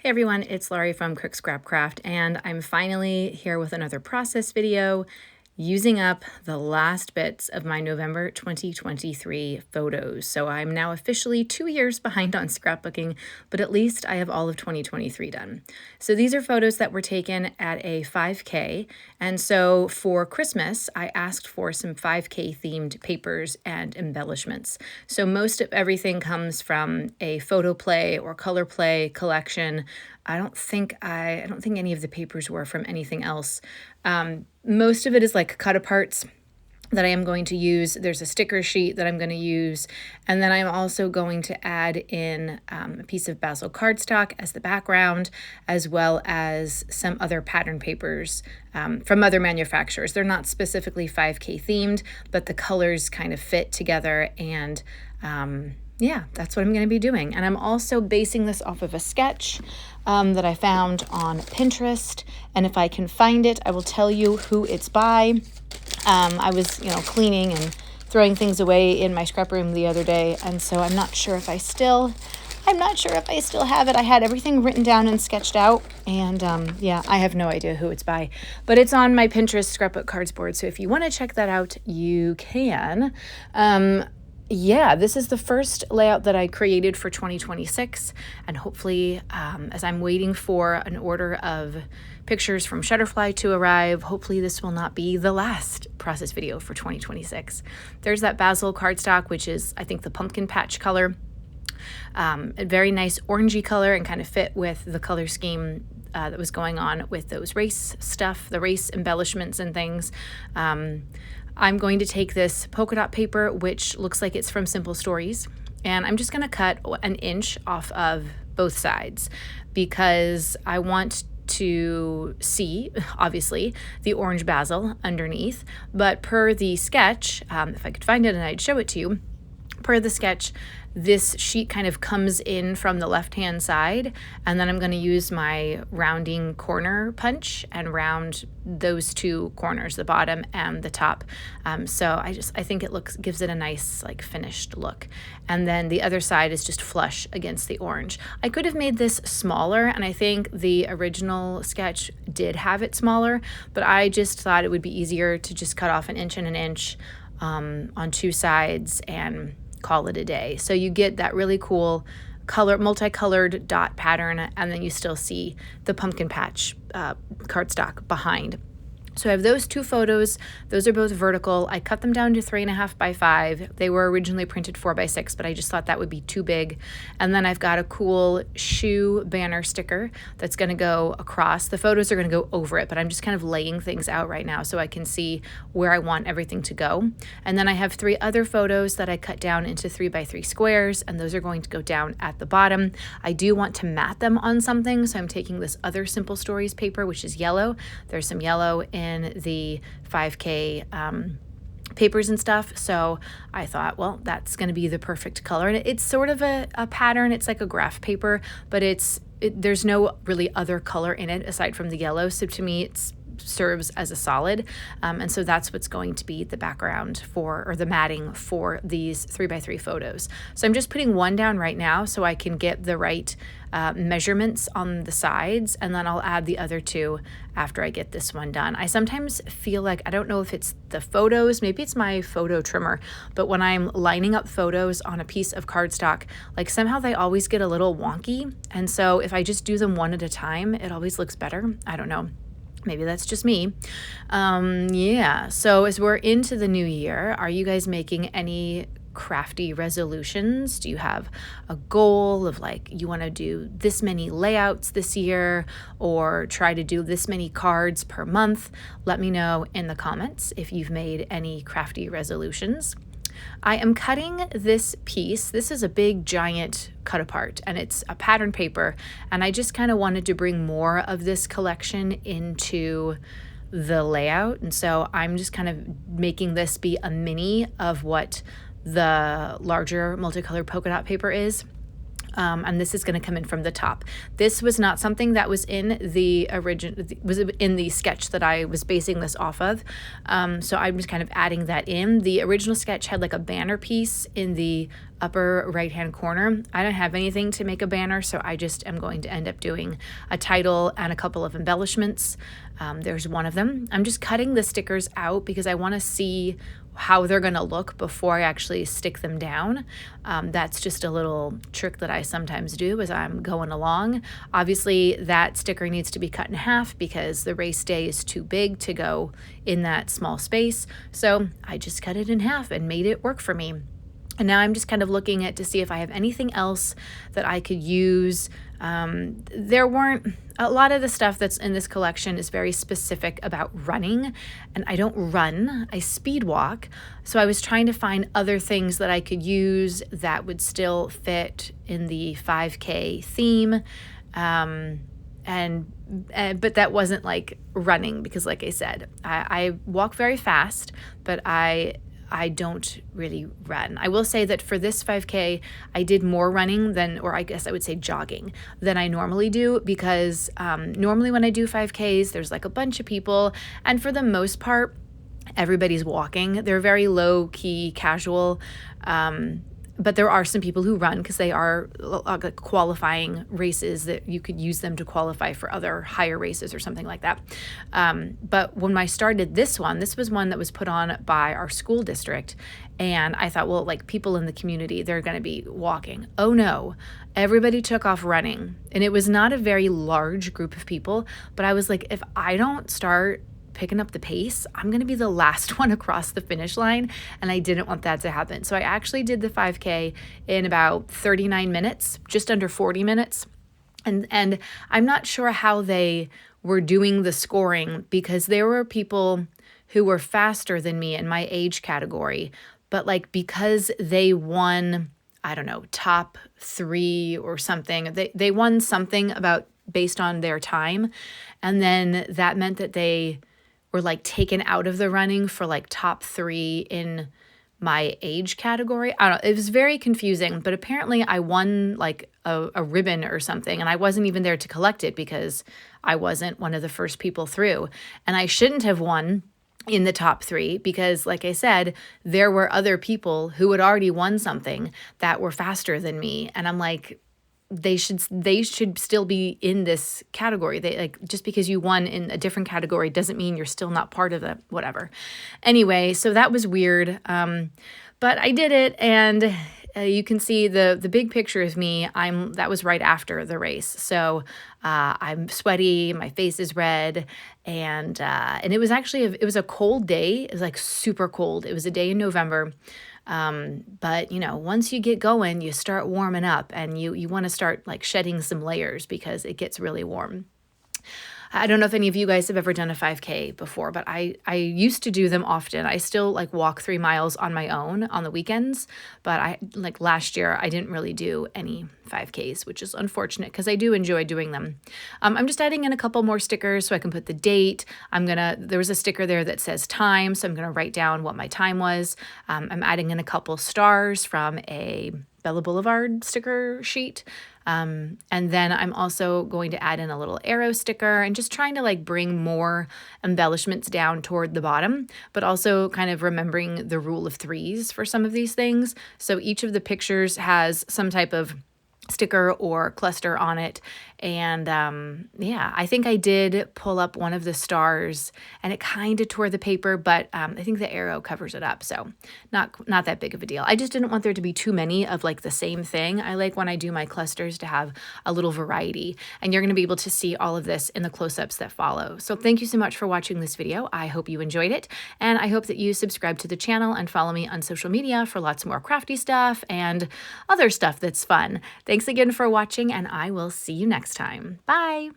Hey everyone, it's Laurie from Scrapcraft, and I'm finally here with another process video using up the last bits of my November 2023 photos. So I'm now officially 2 years behind on scrapbooking, but at least I have all of 2023 done. So these are photos that were taken at a 5K, and so for Christmas, I asked for some 5K themed papers and embellishments. So most of everything comes from a photo play or color play collection. I don't think any of the papers were from anything else. Most of it is like cut aparts that I am going to use. There's a sticker sheet that I'm going to use. And then I'm also going to add in a piece of basil cardstock as the background, as well as some other pattern papers from other manufacturers. They're not specifically 5K themed, but the colors kind of fit together, and yeah, that's what I'm going to be doing. And I'm also basing this off of a sketch that I found on Pinterest. And if I can find it, I will tell you who it's by. I was, cleaning and throwing things away in my scrap room the other day. And so I'm not sure if I still have it. I had everything written down and sketched out. And yeah, I have no idea who it's by. But it's on my Pinterest scrapbook cards board. So if you want to check that out, you can. Yeah, this is the first layout that I created for 2026, and hopefully, as I'm waiting for an order of pictures from Shutterfly to arrive, hopefully this will not be the last process video for 2026. There's that basil cardstock, which is, I think, the pumpkin patch color. A very nice orangey color and kind of fit with the color scheme that was going on with those race stuff, the race embellishments and things. I'm going to take this polka dot paper, which looks like it's from Simple Stories, and I'm just going to cut 1 inch off of both sides because I want to see, obviously, the orange basil underneath. But per the sketch, if I could find it and I'd show it to you, per the sketch, this sheet kind of comes in from the left-hand side, and then I'm going to use my rounding corner punch and round those two corners, the bottom and the top. So I think it gives it a nice finished look. And then the other side is just flush against the orange. I could have made this smaller, and I think the original sketch did have it smaller, but I just thought it would be easier to just cut off 1 inch and 1 inch on two sides and call it a day. So you get that really cool multicolored dot pattern, and then you still see the pumpkin patch cardstock behind. So I have those two photos. Those are both vertical. I cut them down to 3.5 by 5. They were originally printed 4 by 6, but I just thought that would be too big. And then I've got a cool shoe banner sticker that's going to go across. The photos are going to go over it, but I'm just kind of laying things out right now so I can see where I want everything to go. And then I have 3 other photos that I cut down into 3 by 3 squares, and those are going to go down at the bottom. I do want to mat them on something, so I'm taking this other Simple Stories paper, which is yellow. There's some yellow in the 5K papers and stuff, so I thought, well, that's going to be the perfect color. And it's sort of a pattern. It's like a graph paper, but there's no really other color in it aside from the yellow, so to me it serves as a solid, and so that's what's going to be the background or the matting for these 3 by 3 photos. So I'm just putting one down right now so I can get the right measurements on the sides, and then I'll add the other 2 after I get this one done. I sometimes feel like, I don't know if it's the photos, maybe it's my photo trimmer, but when I'm lining up photos on a piece of cardstock, somehow they always get a little wonky, and so if I just do them one at a time, it always looks better. I don't know. Maybe that's just me. Yeah, so as we're into the new year, are you guys making any crafty resolutions? Do you have a goal of you want to do this many layouts this year, or try to do this many cards per month? Let me know in the comments if you've made any crafty resolutions. I am cutting this piece. This is a big giant cut apart, and it's a pattern paper, and I just kind of wanted to bring more of this collection into the layout, and so I'm just kind of making this be a mini of what the larger multicolored polka dot paper is. And this is going to come in from the top. This was not something that was in the original, was in the sketch that I was basing this off of. So I'm just kind of adding that in. The original sketch had like a banner piece in the upper right-hand corner. I don't have anything to make a banner, so I just am going to end up doing a title and a couple of embellishments. There's one of them. I'm just cutting the stickers out because I want to see how they're going to look before I actually stick them down. That's just a little trick that I sometimes do as I'm going along. Obviously, that sticker needs to be cut in half because the race day is too big to go in that small space. So I just cut it in half and made it work for me. And now I'm just kind of looking at to see if I have anything else that I could use. There weren't, a lot of the stuff that's in this collection is very specific about running, and I don't run, I speed walk. So I was trying to find other things that I could use that would still fit in the 5K theme. But that wasn't like running because like I said, I walk very fast, but I don't really run. I will say that for this 5K, I did more running than, or I guess I would say jogging, than I normally do because normally when I do 5Ks, there's like a bunch of people, and for the most part, everybody's walking. They're very low key, casual, but there are some people who run because they are qualifying races that you could use them to qualify for other higher races or something like that. But when I started this was one that was put on by our school district. And I thought, well, like people in the community, they're going to be walking. Oh no, everybody took off running. And it was not a very large group of people, but I was like, if I don't start picking up the pace, I'm going to be the last one across the finish line, and I didn't want that to happen. So I actually did the 5K in about 39 minutes, just under 40 minutes. And I'm not sure how they were doing the scoring because there were people who were faster than me in my age category, but like because they won, I don't know, top 3 or something, they won something about based on their time, and then that meant that they were like taken out of the running for like top 3 in my age category. I don't know. It was very confusing, but apparently I won like a ribbon or something, and I wasn't even there to collect it because I wasn't one of the first people through. And I shouldn't have won in the top 3 because, like I said, there were other people who had already won something that were faster than me. And I'm like, they should still be in this category. They like, just because you won in a different category doesn't mean you're still not part of the whatever. Anyway, so that was weird. But I did it, and you can see the big picture of me. That was right after the race. So I'm sweaty, my face is red, and it was actually it was a cold day. It was like super cold. It was a day in November. But you know, once you get going, you start warming up, and you want to start like shedding some layers because it gets really warm. I don't know if any of you guys have ever done a 5K before, but I used to do them often. I still like walk 3 miles on my own on the weekends, but I like last year I didn't really do any 5Ks, which is unfortunate because I do enjoy doing them. I'm just adding in a couple more stickers so I can put the date. There was a sticker there that says time, so I'm gonna write down what my time was. I'm adding in a couple stars from a Bella Boulevard sticker sheet. And then I'm also going to add in a little arrow sticker and just trying to like bring more embellishments down toward the bottom, but also kind of remembering the rule of 3s for some of these things. So each of the pictures has some type of sticker or cluster on it. And yeah, I think I did pull up one of the stars and it kind of tore the paper, but I think the arrow covers it up. So not that big of a deal. I just didn't want there to be too many of like the same thing. I like when I do my clusters to have a little variety, and you're going to be able to see all of this in the close-ups that follow. So thank you so much for watching this video. I hope you enjoyed it, and I hope that you subscribe to the channel and follow me on social media for lots more crafty stuff and other stuff that's fun. Thanks again for watching, and I will see you next time. Bye.